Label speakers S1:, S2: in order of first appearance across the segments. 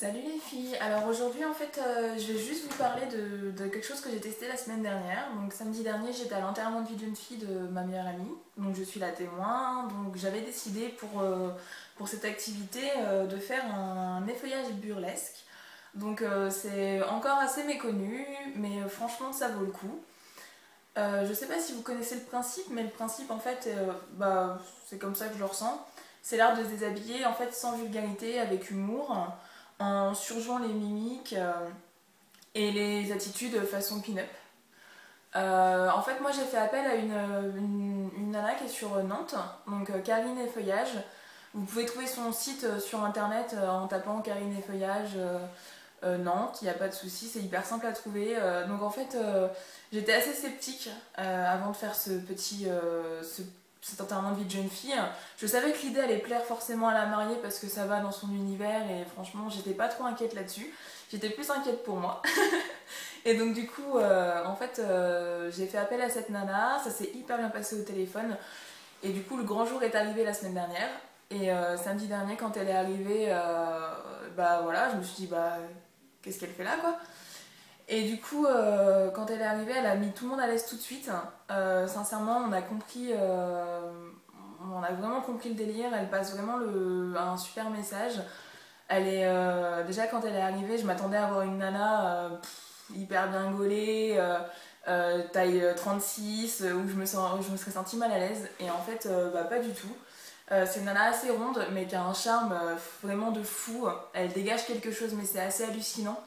S1: Salut les filles, alors aujourd'hui en fait je vais juste vous parler de quelque chose que j'ai testé la semaine dernière. Donc samedi dernier j'étais à l'enterrement de vie d'une fille de ma meilleure amie, donc je suis la témoin. Donc j'avais décidé pour cette activité de faire un effeuillage burlesque. Donc c'est encore assez méconnu mais franchement ça vaut le coup. Je sais pas si vous connaissez le principe, mais le principe en fait c'est comme ça que je le ressens. C'est l'art de se déshabiller en fait sans vulgarité, avec humour, en surjouant les mimiques et les attitudes façon pin-up. En fait, moi j'ai fait appel à une nana qui est sur Nantes, donc Karine et Feuillage. Vous pouvez trouver son site sur internet en tapant Karine et Feuillage Nantes, il n'y a pas de souci, c'est hyper simple à trouver. Donc en fait, j'étais assez sceptique avant de faire cet enterrement de vie de jeune fille. Je savais que l'idée allait plaire forcément à la mariée parce que ça va dans son univers et franchement, j'étais pas trop inquiète là-dessus. J'étais plus inquiète pour moi. Et donc du coup, j'ai fait appel à cette nana, ça s'est hyper bien passé au téléphone. Et du coup, le grand jour est arrivé la semaine dernière. Et samedi dernier, quand elle est arrivée, je me suis dit, qu'est-ce qu'elle fait là, quoi. Et du coup, quand elle est arrivée, elle a mis tout le monde à l'aise tout de suite. Sincèrement, on a vraiment compris le délire. Elle passe vraiment un super message. Déjà, quand elle est arrivée, je m'attendais à avoir une nana hyper bien gaulée, taille 36, où je me serais sentie mal à l'aise. Et en fait, pas du tout. C'est une nana assez ronde, mais qui a un charme vraiment de fou. Elle dégage quelque chose, mais c'est assez hallucinant.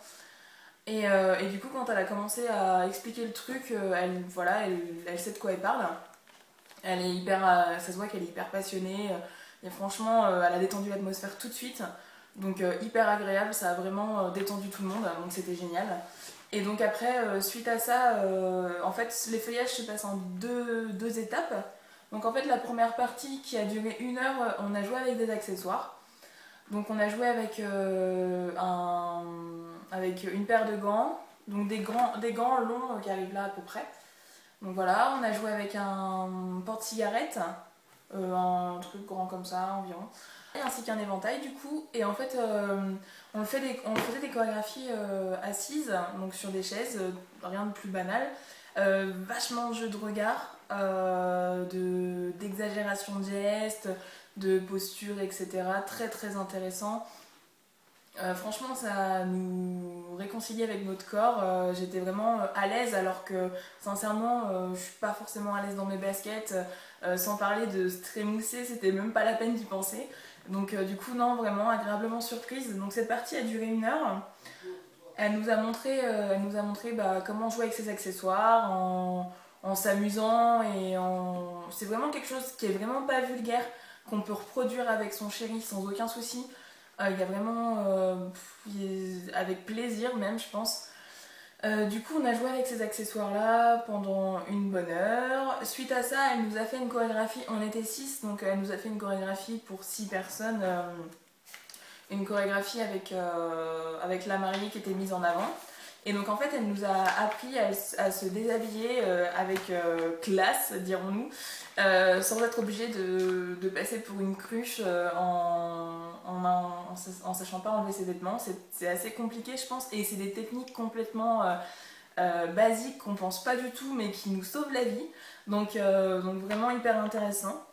S1: Et du coup, quand elle a commencé à expliquer le truc, elle sait de quoi elle parle. Ça se voit qu'elle est hyper passionnée. Et franchement, elle a détendu l'atmosphère tout de suite. Donc hyper agréable, ça a vraiment détendu tout le monde, donc c'était génial. Et donc après, suite à ça, en fait, les feuillages se passent en deux étapes. Donc en fait, la première partie qui a duré 1 heure, on a joué avec des accessoires. Donc on a joué avec une paire de gants, donc des gants longs qui arrivent là à peu près. Donc voilà, on a joué avec un porte-cigarette, un truc grand comme ça environ, ainsi qu'un éventail du coup. Et en fait, on faisait des chorégraphies assises, donc sur des chaises, rien de plus banal. Vachement de jeu de regard, d'exagération de gestes, de posture, etc. Très très intéressant. Franchement, ça nous réconcilie avec notre corps. J'étais vraiment à l'aise alors que sincèrement, je suis pas forcément à l'aise dans mes baskets. Sans parler de se trémousser, c'était même pas la peine d'y penser. Donc du coup, non, vraiment agréablement surprise. Donc cette partie a duré 1 heure. Elle nous a montré comment jouer avec ses accessoires en s'amusant c'est vraiment quelque chose qui est vraiment pas vulgaire, qu'on peut reproduire avec son chéri sans aucun souci. Il y a vraiment avec plaisir même, je pense. Du coup, on a joué avec ces accessoires-là pendant une bonne heure. Suite à ça, elle nous a fait une chorégraphie. On était 6, donc elle nous a fait une chorégraphie pour 6 personnes. Une chorégraphie avec la mariée qui était mise en avant. Et donc en fait, elle nous a appris à se déshabiller avec classe, dirons-nous, sans être obligée de passer pour une cruche en sachant pas enlever ses vêtements. C'est assez compliqué, je pense, et c'est des techniques complètement basiques qu'on pense pas du tout, mais qui nous sauvent la vie. Donc vraiment hyper intéressant.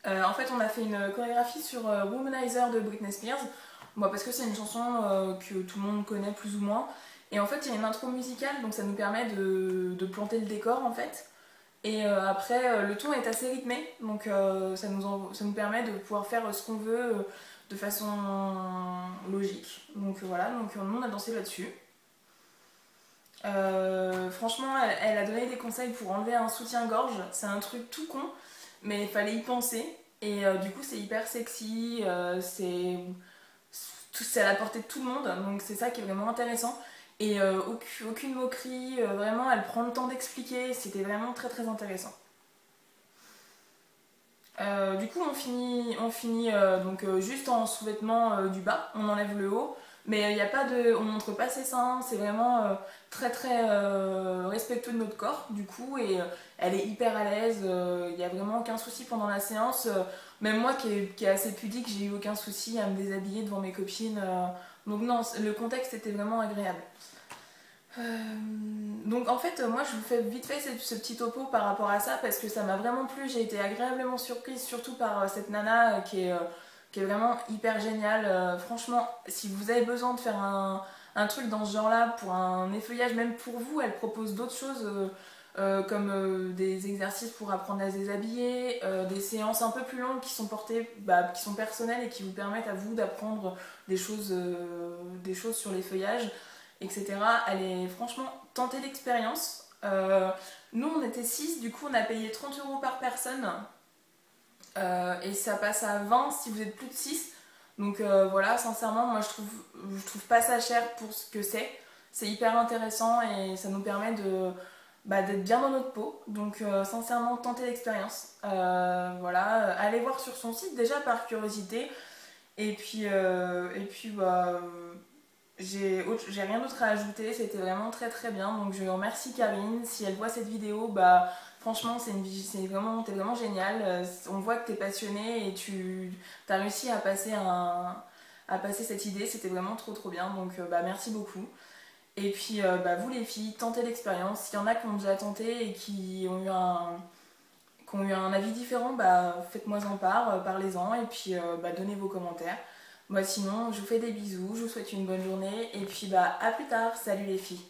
S1: En fait, on a fait une chorégraphie sur Womanizer de Britney Spears. Bon, parce que c'est une chanson que tout le monde connaît plus ou moins. Et en fait, il y a une intro musicale, donc ça nous permet de planter le décor en fait. Et après, le ton est assez rythmé, donc ça nous permet de pouvoir faire ce qu'on veut de façon logique. Donc voilà, donc nous on a dansé là-dessus. Franchement, elle a donné des conseils pour enlever un soutien-gorge. C'est un truc tout con, mais il fallait y penser. Et du coup, c'est hyper sexy, c'est à la portée de tout le monde, donc c'est ça qui est vraiment intéressant. Et aucune moquerie, vraiment, elle prend le temps d'expliquer, c'était vraiment très très intéressant. Du coup, on finit juste en sous-vêtements du bas, on enlève le haut. Mais il y a pas de, on montre pas ses seins, c'est vraiment très très respectueux de notre corps du coup, et elle est hyper à l'aise, il y a vraiment aucun souci pendant la séance. Même moi qui est assez pudique, j'ai eu aucun souci à me déshabiller devant mes copines. Donc non, le contexte était vraiment agréable. Euh, donc en fait, moi je vous fais vite fait ce petit topo par rapport à ça parce que ça m'a vraiment plu, j'ai été agréablement surprise surtout par cette nana qui est vraiment hyper géniale. Franchement, si vous avez besoin de faire un truc dans ce genre-là pour un effeuillage, même pour vous, elle propose d'autres choses comme des exercices pour apprendre à se déshabiller, des séances un peu plus longues qui sont portées, qui sont personnelles et qui vous permettent à vous d'apprendre des choses sur l'effeuillage, etc. Elle est franchement tentée l'expérience. Nous on était 6, du coup on a payé 30 € par personne et ça passe à 20 si vous êtes plus de 6. Donc voilà, sincèrement, moi je trouve pas ça cher pour ce que c'est. C'est hyper intéressant et ça nous permet d'être bien dans notre peau. Donc sincèrement, tentez l'expérience. Voilà, allez voir sur son site déjà par curiosité. Et puis j'ai rien d'autre à ajouter, c'était vraiment très très bien. Donc je remercie Karine. Si elle voit cette vidéo, franchement, t'es vraiment génial. On voit que t'es passionnée et tu as réussi à passer cette idée. C'était vraiment trop trop bien. Donc merci beaucoup. Et puis vous les filles, tentez l'expérience. S'il y en a qui ont déjà tenté et qui ont eu un avis différent, faites-moi en part, parlez-en et puis donnez vos commentaires. Moi sinon, je vous fais des bisous, je vous souhaite une bonne journée et puis à plus tard. Salut les filles.